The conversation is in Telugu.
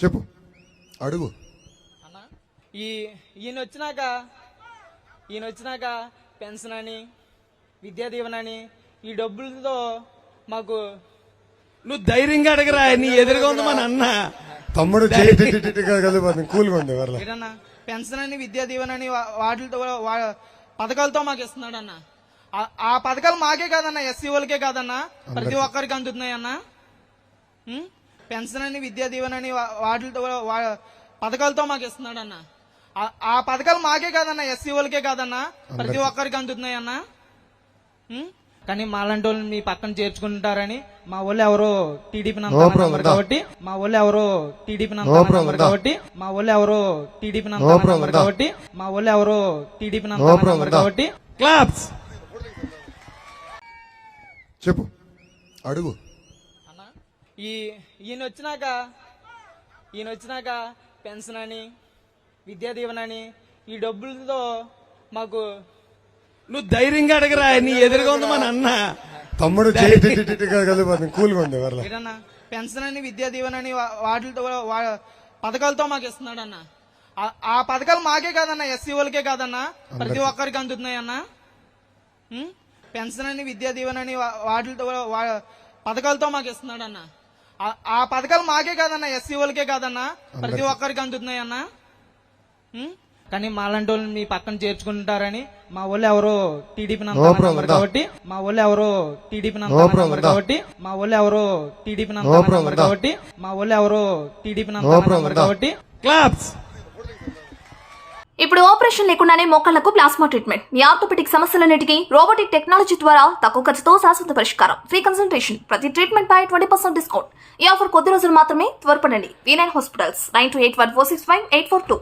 చెప్పు అడుగు. అన్న ఈయన వచ్చినాక పెన్షన్ అని విద్యా దీవెన అని ఈ డబ్బులతో మాకు నువ్వు ధైర్యంగా అడగరా, నీ ఎదురుగా ఉంది మన అన్న. తమ్ముడు కలిపి కూల్గా ఉంది వర్ల. ఏంటన్నా పెన్షన్ అని విద్యా దీవెన అని వాటితో పథకాలతో మాకు ఇస్తున్నాడు అన్న. ఆ పథకాలు మాకే కాదన్న, ఎస్సీ వాళ్ళకే కాదన్నా, ప్రతి ఒక్కరికి అందుతున్నాయి అన్న. పెన్షన్ అని విద్యా దీవెన అని వాటితో పథకాలతో మాకు ఇస్తున్నాడు అన్న. ఆ పథకాలు మాకే కాదన్న, ఎస్సీ వాళ్ళకే కాదన్నా, ప్రతి ఒక్కరికి అందుతున్నాయి అన్న. కానీ మాలాంటి వాళ్ళని మీ పక్కన చేర్చుకుంటారని మా వాళ్ళు ఎవరో టీడీపీ కాబట్టి కాబట్టి క్లాప్స్. చెప్పు అడుగు. అన్న ఈయన వచ్చినాక పెన్షన్ అని విద్యా దీవెన అని ఈ డబ్బులతో మాకు నువ్వు ధైర్యంగా అడగరా, నీ ఎదురుగా ఉంది మన అన్న. తమ్ముడు కలిపి కూల్గా ఉంది వర్ల. ఏంటన్నా పెన్షన్ అని విద్యా దీవెన అని వాటితో పథకాలతో మాకు ఇస్తున్నాడు అన్న. ఆ పథకాలు మాకే కాదన్న, ఎస్సీ వాళ్ళకే కాదన్నా, ప్రతి ఒక్కరికి అందుతున్నాయి అన్న. పెన్షన్ అని విద్యా దీవెన అని వాటితో పథకాలతో మాకు ఇస్తున్నాడు అన్న. ఆ పథకాలు మాకే కాదన్న, ఎస్సీ వాళ్ళకే కాదన్నా, ప్రతి ఒక్కరికి అందుతున్నాయి అన్న. కానీ మాలాంటి వాళ్ళని మీ పక్కన చేర్చుకుంటారని మా వాళ్ళు ఎవరో టీడీపీ కాబట్టి క్లాప్స్. ఇప్పుడు ఆపరేషన్ లేకుండానే మోకాళ్లకు ప్లాస్మా ట్రీట్మెంట్. మీ ఆర్థోపెటిక్ సమస్యలన్నిటికీ రోబోటిక్ టెక్నాలజీ ద్వారా తక్కువ ఖర్చుతో శాశ్వత పరిష్కారం. Free consultation. ప్రతి ట్రీట్మెంట్ పై 20% డిస్కౌంట్. ఈ ఆఫర్ కొద్ది రోజులు మాత్రమే. త్వరపడండి. V9 hospitals 9281465842.